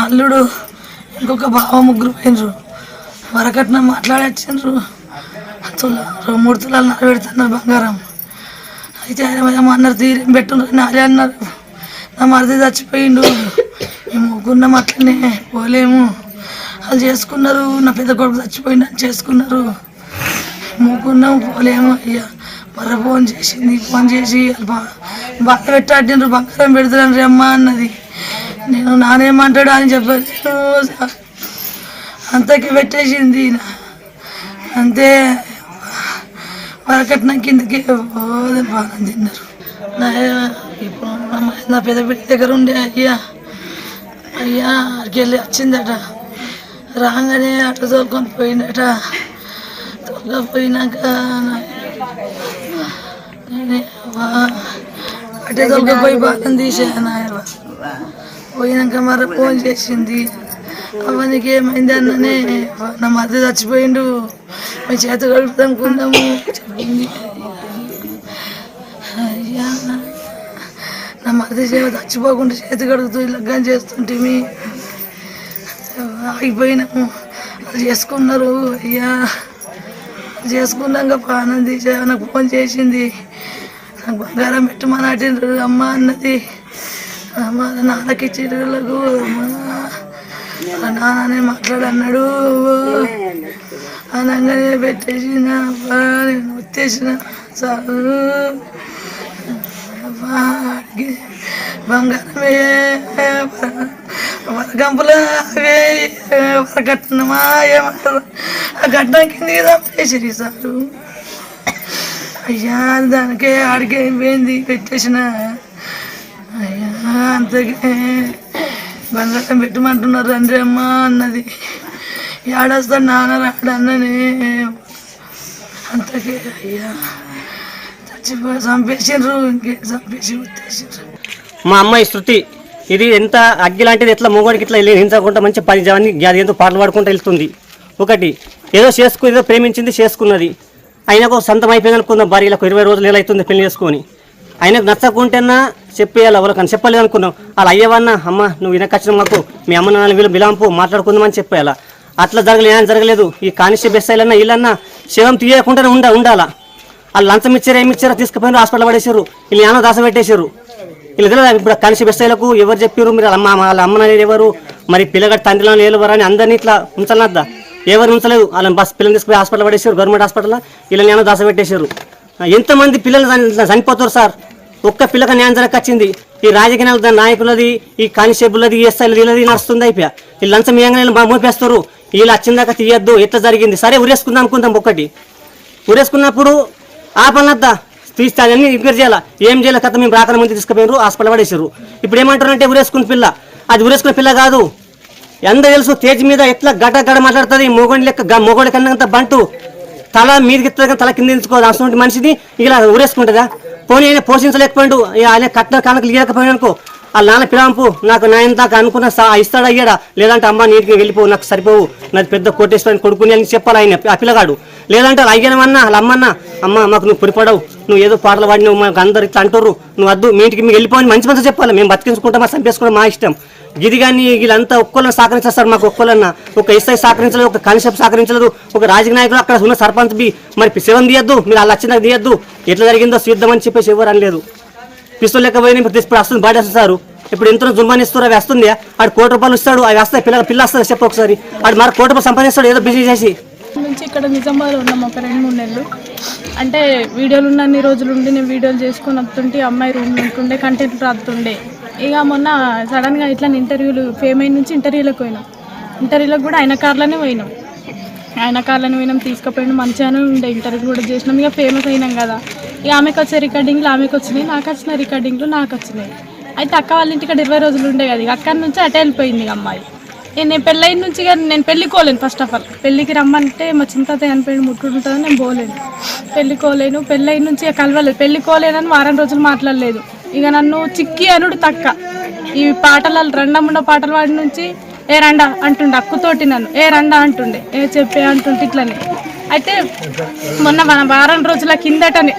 అల్లుడు ఇంకొక బావ ముగ్గురు పోయినరు. వరకట్నం మాట్లాడొచ్చిండ్రు. 3 తులాలు నరబెడుతున్నారు బంగారం. అయితే ఆయన అన్నారు తీరేం పెట్టున్నారు నాలే అన్నారు. నా మరిది చచ్చిపోయిండు, మేము ఊకున్నాం అట్లనే పోలేము. వాళ్ళు చేసుకున్నారు, నా పెద్ద కొడుకు చచ్చిపోయిండు అని చేసుకున్నారు, మూకున్నాం పోలేము. అయ్యా మర ఫోన్ చేసి బాధ పెట్టాడినారు. బంగారం పెడతాను అమ్మ అన్నది. నేను నానేమంటాడు అని చెప్పాను. అంతకి పెట్టేసింది. అంతే వరకట్నం కిందకి బాగా తిన్నారు. ఇప్పుడు నా పెద్ద బిడ్డ దగ్గర ఉండే అయ్యా అక్కడికి వెళ్ళి వచ్చిందట. రాగానే అటు తోలుకొని పోయిందట. తోలుకపోయినాక అటే తోలుకపోయి బాగా తీసాను. పోయినాక మరి ఫోన్ చేసింది. అవనికి ఏమైంది అన్ననే, నా మధ్య చచ్చిపోయిండు, మీ చేత కలుపుతానుకున్నాము చెప్పింది. అయ్యా నా మధ్య చచ్చిపోకుండా చేతి కడుగుతూ లగ్గం చేస్తుంటే ఆగిపోయినాము. అది చేసుకున్నారు. అయ్యా చేసుకున్నాక పానం తీసా. నాకు ఫోన్ చేసింది, నాకు బంగారం పెట్టమని అటిండ్రు అమ్మ అన్నది. అమ్మ నాన్నకి ఇచ్చిళ్ళకు నాన్ననే మాట్లాడన్నాడు అనగానే పెట్టేసిన. నేను వచ్చేసిన సారు బంగారమే వరగంపులో వరకట్నమా ఏమంటారు ఆ గడ్డం కింద తప్పేసిరి సారు. అయ్యా దానికే ఆడికే పోయింది పెట్టేసిన. అయ్యా అంతకే బంగారం పెట్టమంటున్నారు రండి అమ్మ అన్నది. ఏడొస్తాడు నాన్న రాడన్ననే. అంతకే అయ్యా చచ్చిపోయి చంపేసిండ్రు. ఇంకేం చంపేసి ఉత్తేసిండ్రు. మా అమ్మాయి శృతి ఇది ఎంత అగ్గి లాంటిది, ఎట్లా మూగోడికి ఇట్లా హింసకుండా మంచి 10 మంది అది ఎంతో పాటలు పాడుకుంటూ వెళ్తుంది. ఒకటి ఏదో ఏదో ప్రేమించింది, చేసుకున్నది. ఆయనకు సొంతం అయిపోయింది అనుకుందాం. భార్యలకు 20 రోజులు ఎలా అవుతుంది పెళ్లి చేసుకొని. ఆయనకు నచ్చకుంటేనా చెప్పేయాలి, ఎవరికన్నా చెప్పలేదు అనుకున్నాం. అలా అయ్యేవన్నా అమ్మ నువ్వు వినకొచ్చిన మాకు మీ అమ్మ నాన్న వీళ్ళు బిలాంపు మాట్లాడుకుందామని చెప్పేయాలా. అట్లా జరగలేదు. ఈ కానిస్టేబుల్ బెస్సైలన్నా వీళ్ళన్నా శవం తీయకుండానే ఉండాలా. వాళ్ళు లంచం ఇచ్చారా ఏమి ఇచ్చారా తీసుకుపోయినారు, హాస్పిటల్ పడేసారు. వీళ్ళు ఏమో దాస పెట్టేశారు. వీళ్ళు తెలియదు ఇప్పుడు కానిస్టేబుల్ బెస్సైలకు ఎవరు చెప్పారు, మీరు వాళ్ళ అమ్మ నాన్న ఎవరు, మరి పిల్లగాడి తండ్రిలో ఎవరు అని అందరినీ ఇట్లా ఉంచాలన్నద్దా. ఎవరు ఉంచలేదు. వాళ్ళని పిల్లలు తీసుకుపోయి హాస్పిటల్ పడేసారు, గవర్నమెంట్ హాస్పిటల్లో. వీళ్ళని ఏమో దాస పెట్టేశారు. ఎంతమంది పిల్లలు చనిపోతారు సార్. ఒక్క పిల్లక న్యాయం జరగచ్చింది. ఈ రాజకీయ నాయకులది, ఈ కానిస్టేబుల్ది, ఎస్ఐలది వీళ్ళది నడుస్తుంది. అయిపోయా వీళ్ళు లంచం ఇయ్యంగానే మోపేస్తారు. వీళ్ళు వచ్చిందాక తీయద్దు, ఎట్లా జరిగింది సరే ఉరేసుకుందాం అనుకుందాం. ఒకటి ఉరేసుకున్నప్పుడు ఆ పనద్దా తీస్తే అన్నీ ఎంక్వైరీ చేయాలా. ఏం చేయాలి కథ మేము రాకన ముందు తీసుకుపోయారు, హాస్పిటల్ పడేసారు. ఇప్పుడు ఏమంటారంటే ఉరేసుకున్న పిల్ల, అది ఉరేసుకున్న పిల్ల కాదు. ఎంత తెలుసు తేజ్ మీద ఎట్లా గడ్డ మాట్లాడుతుంది. మొగోడి కన్నా బంటు తల మీదకి ఎత్తుంది, తల కింద ఎంచుకోదు. అసలు మనిషిని ఇలా ఊరేసుకుంటుందా. పోనీ ఆయన పోషించలేకపోయాడు, ఆయన కట్టిన కానుకలు ఇవ్వకపోయాడు అనుకో. వాళ్ళ నాన్న పిలాంపు నాకు నాయన దాకా అనుకున్న ఇస్తాడు అయ్యాడా, లేదంటే అమ్మ నీటికి వెళ్ళిపోవు, నాకు సరిపోవు, నాది పెద్ద కోటేశ్వరాన్ని కొడుకుని అని చెప్పాలి ఆయన ఆ పిల్లగాడు. లేదంటే అయ్యానమన్నా వాళ్ళ అమ్మన్నా అమ్మ మాకు నువ్వు పొడిపడవు, నువ్వు ఏదో పాటలు పాడి నువ్వు మాకు అందరు ఇట్లా అంటారు, నువ్వు వద్దు మీ ఇంటికి మీకు వెళ్ళిపోని మంచి మంచి చెప్పాలి. మేము బతికించుకుంటాం, మా చంపేసుకోవడం మా ఇష్టం. ఇది కానీ వీళ్ళంతా ఒక్కళ్ళని సహకరించేస్తారు. మాకు ఒక్కళ్ళన్నా ఒక ఎస్ఐ సహకరించలేదు, ఒక కానిస్టేబుల్ సహకరించలేదు, ఒక రాజకీయ నాయకులు అక్కడ ఉన్న సర్పంచ్ మరి శివం తీయద్దు, మీరు వాళ్ళు వచ్చినాక తీయద్దు, ఎట్లా జరిగిందో చూద్దామని చెప్పేసి ఎవరు అనలేదు. పిస్తూల్ లెక్క పోయినా ఇప్పుడు వస్తుంది బాడీ వస్తారు. ఇప్పుడు ఎంతో జుర్మాని ఇస్తారు, అవి వస్తుంది. ఆడు ₹1 ఇస్తాడు, అవి వస్తాయి. పిల్ల వస్తుంది చెప్పు ఒకసారి. ఆడు మరి ₹1 సంపాదిస్తాడు ఏదో బిజినెస్ చేసి. నుంచి ఇక్కడ నిజామాబాద్లో ఉన్నాం ఒక 2-3 నెలలు. అంటే వీడియోలు ఉన్న అన్ని రోజులు ఉండి నేను వీడియోలు చేసుకుని వస్తుంటే అమ్మాయి రూమ్ ఉంటుండే, కంటెంట్ రాస్తుండే. ఇక మొన్న సడన్గా ఇట్లా ఇంటర్వ్యూలు ఫేమ్ అయిన నుంచి ఇంటర్వ్యూలకు పోయినాం. ఇంటర్వ్యూలకు కూడా ఆయన కార్లోనే పోయినాం. తీసుకుపోయినాం. మంచిగానే ఉండే. ఇంటర్వ్యూ కూడా చేసినాం. ఇక ఫేమస్ అయినాం కదా. ఇక ఆమెకు వచ్చే రికార్డింగ్లు ఆమెకు వచ్చినాయి, నాకు వచ్చిన రికార్డింగ్లు నాకు వచ్చినాయి. అయితే అక్క వాళ్ళ ఇంటికి 20 రోజులు ఉండే కదా. ఇక అక్కడి నుంచి అటే వెళ్ళిపోయింది ఇక అమ్మాయి. నేను పెళ్ళైన నుంచి నేను పెళ్ళికోలేను. ఫస్ట్ ఆఫ్ ఆల్ పెళ్ళికి రమ్మంటే మా చింత చనిపోయిన ముట్టుకుంటుందని నేను పోలేను, పెళ్ళికోలేను. పెళ్ళైన నుంచి కలవలేదు, పెళ్ళికోలేనని 4 రోజులు మాట్లాడలేదు. ఇక నన్ను చిక్కి అనుడు తక్క. ఈ పాటలు రండముండ పాటలు వాడి నుంచి ఏ రండా అంటుండే, అక్కుతోటి నన్ను ఏ రండా అంటుండే, ఏ చెప్పే అంటుంటే ఇట్లనే. అయితే మొన్న మన 4 రోజుల కిందటనే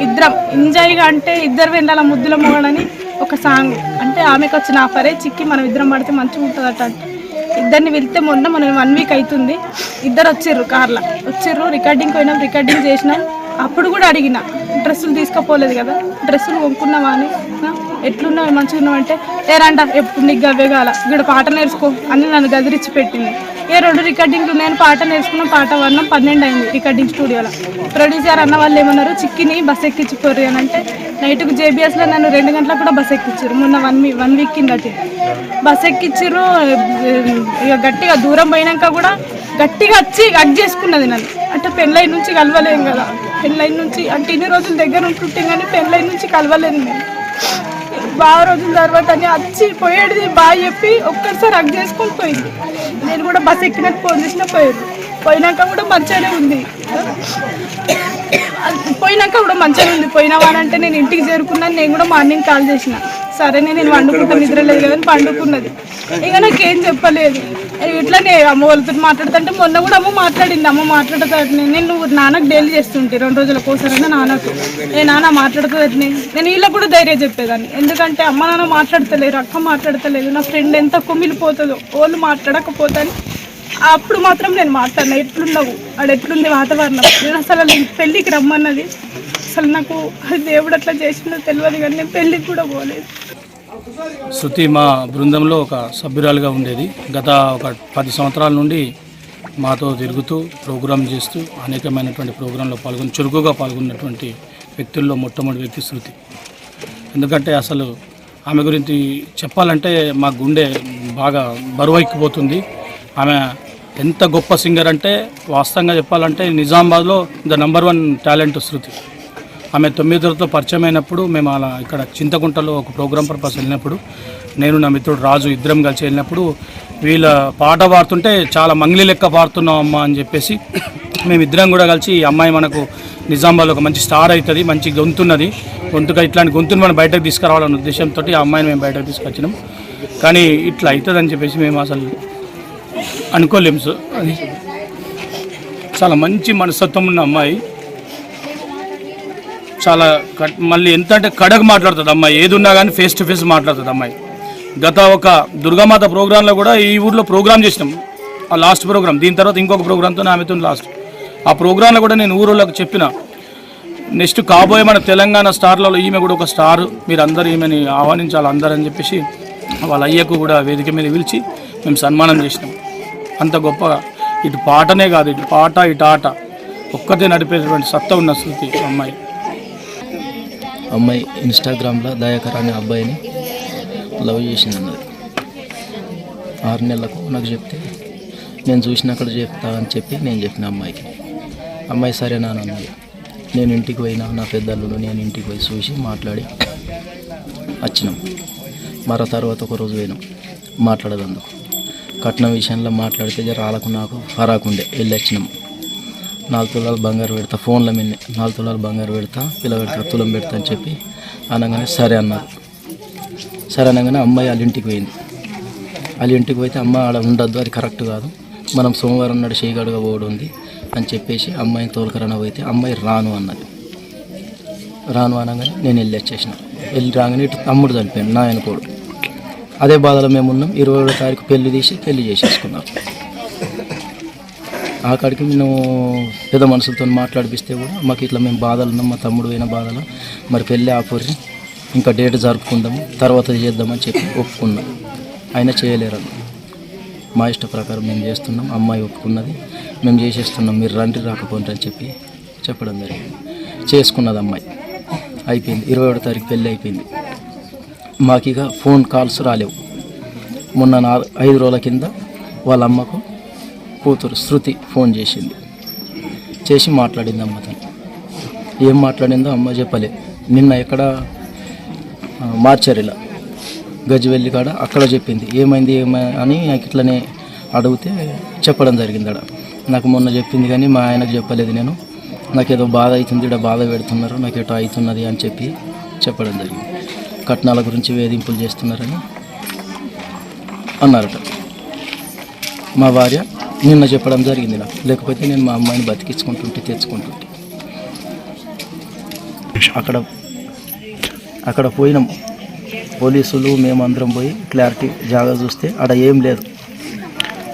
ఇద్దరం ఎంజాయ్గా అంటే ఇద్దరు వెళ్ళాల ముద్దుల మొగడని ఒక సాంగ్ అంటే ఆమెకు వచ్చిన ఆఫరే చిక్కి మనం ఇద్దరం పడితే మంచిగా ఉంటుందట అంటే ఇద్దరిని వెళ్తే మొన్న మనం 1 వీక్ అవుతుంది ఇద్దరు వచ్చిర్రు కార్లో వచ్చిర్రు రికార్డింగ్ పోయినాం రికార్డింగ్ చేసినాం అప్పుడు కూడా అడిగిన డ్రెస్సులు తీసుకుపోలేదు కదా డ్రెస్సులు కొనుక్కున్నావా అని ఎట్లున్నావు మంచిగా ఉన్నావు అంటే ఏరంట ఎప్పుడు నీకు గవ్వే కాల ఇక్కడ పాట నేర్చుకో అని నన్ను గదిరిచ్చి పెట్టింది 2 రికార్డింగ్లు నేను పాట నేర్చుకున్నాం పాట వర్ణం 12 అయింది రికార్డింగ్ స్టూడియోలో ప్రొడ్యూసర్ అన్న వాళ్ళు ఏమన్నారు చిక్కిని బస్ ఎక్కించిపోర్రు అని అంటే నైట్కు జేబీఎస్లో నన్ను 2 గంటలకు కూడా బస్ ఎక్కించారు మొన్న 1 వీక్ కిందటి బస్ ఎక్కించారు ఇక గట్టిగా దూరం పోయినాక కూడా గట్టిగా వచ్చి హగ్ చేసుకున్నది నన్ను అంటే పెళ్ళైన నుంచి కలవలేం కదా పెళ్ళైన నుంచి అంటే ఇన్ని రోజుల దగ్గర ఉంటుంటే కానీ పెళ్ళైన నుంచి కలవలేదు నేను బాగా రోజుల తర్వాత అని వచ్చి పోయేది బాగా చెప్పి ఒక్కసారి హగ్ చేసుకొని పోయింది నేను కూడా బస్ ఎక్కినట్టు ఫోన్ చేసినా పోయినాక కూడా మంచిగానే ఉంది పోయినావా అంటే నేను ఇంటికి చేరుకున్నాను నేను కూడా మార్నింగ్ కాల్ చేసిన సరే నేను వండుకుంటా నిద్ర లేదు కదా అని పండుకున్నది ఇక నాకేం చెప్పలేదు ఇట్లానే అమ్మ వాళ్ళతో మాట్లాడుతుంటే మొన్న కూడా అమ్మ మాట్లాడింది అమ్మ మాట్లాడుతుంది నేను నాన్నకు డైలీ చేస్తుంటే 2 రోజుల కోసరైనా నాన్నకు నాన్న మాట్లాడుతుంది నేను వీళ్ళకి కూడా ధైర్యం చెప్పేదాన్ని ఎందుకంటే అమ్మ నాన్న మాట్లాడతలేరు అక్క మాట్లాడతలేదు నా ఫ్రెండ్ ఎంత కుమిలిపోతుందో వాళ్ళు మాట్లాడకపోతాను అప్పుడు మాత్రం నేను మాట్లాడినా ఎట్లున్నావు ఆడ ఎట్లుంది వాతావరణం నేను అసలు పెళ్ళికి రమ్మన్నది అసలు నాకు దేవుడు అట్లా చేసిందో తెలియదు కానీ నేను పెళ్ళికి కూడా పోలేదు. శృతి మా బృందంలో ఒక సభ్యురాలుగా ఉండేది. గత ఒక 10 సంవత్సరాల నుండి మాతో తిరుగుతూ ప్రోగ్రాం చేస్తూ అనేకమైనటువంటి ప్రోగ్రాంలో చురుకుగా పాల్గొన్నటువంటి వ్యక్తుల్లో మొట్టమొదటి వ్యక్తి శృతి. ఎందుకంటే అసలు ఆమె గురించి చెప్పాలంటే మా గుండె బాగా బరువెక్కిపోతుంది. ఆమె ఎంత గొప్ప సింగర్ అంటే వాస్తవంగా చెప్పాలంటే నిజామాబాద్లో ద నంబర్ 1 టాలెంట్ శృతి. ఆమె 9తో పరిచయం అయినప్పుడు మేము అలా ఇక్కడ చింతకుంటలో ఒక ప్రోగ్రాం పర్పస్ వెళ్ళినప్పుడు నేను నా మిత్రుడు రాజు ఇద్దరం కలిసి వెళ్ళినప్పుడు వీళ్ళ పాట పాడుతుంటే చాలా మంగ్లీ లెక్క పాడుతున్నాం అమ్మ అని చెప్పేసి మేమిద్దరం కూడా కలిసి ఈ అమ్మాయి మనకు నిజామాబాద్లో ఒక మంచి స్టార్ అవుతుంది, మంచి గొంతుగా ఇట్లాంటి గొంతును మనం బయటకు తీసుకురావాలనే ఉద్దేశంతో ఆ అమ్మాయిని మేము బయటకు తీసుకొచ్చినాం. కానీ ఇట్లా అవుతుందని చెప్పేసి మేము అసలు అనుకోలేము. సార్ అది చాలా మంచి మనస్తత్వం ఉన్న అమ్మాయి, చాలా మళ్ళీ ఎంత అంటే కడకు మాట్లాడుతుంది అమ్మాయి, ఏది ఉన్నా కానీ ఫేస్ టు ఫేస్ మాట్లాడుతుంది అమ్మాయి. గత ఒక దుర్గామాత ప్రోగ్రాంలో కూడా ఈ ఊర్లో ప్రోగ్రాం చేసినాం, ఆ లాస్ట్ ప్రోగ్రాం. దీని తర్వాత ఇంకొక ప్రోగ్రాంతో ఆమెతో లాస్ట్. ఆ ప్రోగ్రాంలో కూడా నేను ఊరోళ్ళకి చెప్పిన నెక్స్ట్ కాబోయే మన తెలంగాణ స్టార్లలో ఈమె కూడా ఒక స్టార్, మీరు అందరూ ఈమెని ఆహ్వానించాలి అందరని చెప్పేసి వాళ్ళ అయ్యకు కూడా వేదిక మీద పిలిచి మేము సన్మానం చేసినాం. అంత గొప్పగా ఇటు పాటనే కాదు, ఇటు పాట ఇటు ఆట ఒక్కతే నడిపేటువంటి సత్తా ఉన్న శృతి అమ్మాయి ఇన్స్టాగ్రామ్లో దయాకర్ అనే అబ్బాయిని లవ్ చేసింది అన్నది. 6 నెలలకు నాకు చెప్తే నేను చూసినక్కడ చెప్తా అని చెప్పి నేను చెప్పిన అమ్మాయి సరేనా అన్నది. నేను ఇంటికి పోయినా, నా పెద్దల్లుడు నేను ఇంటికి పోయి చూసి మాట్లాడి వచ్చినాం. మరో తర్వాత ఒక రోజు పోయినాం మాట్లాడదందుకు. కట్నం విషయంలో మాట్లాడితే రాళ్ళకు నాకు హరాకుండే వెళ్ళి వచ్చినాం. 4 తులాలు బంగారు పెడతా, ఫోన్ల మీద 4 తులాలు బంగారు పెడతా, పిల్లబెడతా, తులం పెడతా అని చెప్పి అనగానే సరే అన్నారు. సరే అనగానే అమ్మాయి వాళ్ళ ఇంటికి పోయింది. వాళ్ళ ఇంటికి పోతే అమ్మ ఆడ ఉండద్దు, అది కరెక్ట్ కాదు, మనం సోమవారం నాడు చేయగడుగా పోవడం ఉంది అని చెప్పేసి అమ్మాయిని తోలుకరణ పోతే అమ్మాయి రాను అన్నది. రాను అనగానే నేను వెళ్ళి వచ్చేసిన. వెళ్ళి రాగానే ఇటు తమ్ముడు చనిపోయాను, నా అనుకోడు. అదే బాధలో మేము ఉన్నాం. 20వ తారీఖు పెళ్లి చేసేసుకున్నాం. ఆ కాడికి మేము పెద్ద మనుషులతో మాట్లాడిపిస్తే కూడా మాకు ఇట్లా మేము బాధలు ఉన్నాం, మా తమ్ముడు పోయిన బాధలు, మరి పెళ్ళి ఆపర్రి, ఇంకా డేట్ జరుపుకుందాము, తర్వాత చేద్దామని చెప్పి ఒప్పుకున్నాం. అయినా చేయలేరని మా ఇష్ట ప్రకారం మేము చేస్తున్నాం. అమ్మాయి ఒప్పుకున్నది, మేము చేసేస్తున్నాం, మీరు రండి రాకపోండి అని చెప్పి చెప్పడం జరిగింది. చేసుకున్నది అమ్మాయి. అయిపోయింది. 21వ తారీఖు పెళ్ళి అయిపోయింది. మాకు ఇక ఫోన్ కాల్స్ రాలేవు. మొన్న 5 రోజుల కింద వాళ్ళ అమ్మకు కూతురు శృతి ఫోన్ చేసి మాట్లాడింది అమ్మతో. ఏం మాట్లాడిందో అమ్మ చెప్పలే. నిన్న ఎక్కడ మార్చరిలా గజ్వెల్లి కాడ అక్కడ చెప్పింది. ఏమైంది అని నాకు ఇట్లనే అడిగితే చెప్పడం జరిగింది. నాకు మొన్న చెప్పింది కానీ మా ఆయనకు చెప్పలేదు. నేను నాకేదో బాధ అవుతుంది, ఇక్కడ బాధ పెడుతున్నారు, నాకు ఎటో అవుతున్నది అని చెప్పి చెప్పడం జరిగింది. కట్నాల గురించి వేధింపులు చేస్తున్నారని అన్నారట. మా భార్య నిన్న చెప్పడం జరిగింది నాకు. లేకపోతే నేను మా అమ్మాయిని తెచ్చుకుంటుంటే అక్కడ పోయినాం. పోలీసులు మేమందరం పోయి క్లారిటీ జాగా చూస్తే ఆడ ఏం లేదు,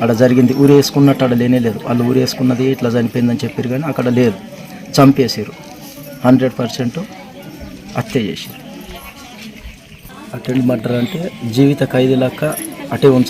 ఆడ జరిగింది ఊరేసుకున్నట్టు ఆడ లేనే లేదు. వాళ్ళు ఊరేసుకున్నది ఇట్లా చనిపోయిందని చెప్పారు కానీ అక్కడ లేదు, చంపేసారు. 100% హత్య చేశారు. అటెండ్ మర్డర్ అంటే జీవిత ఖైదీ లెక్క అటే ఉంచాలి.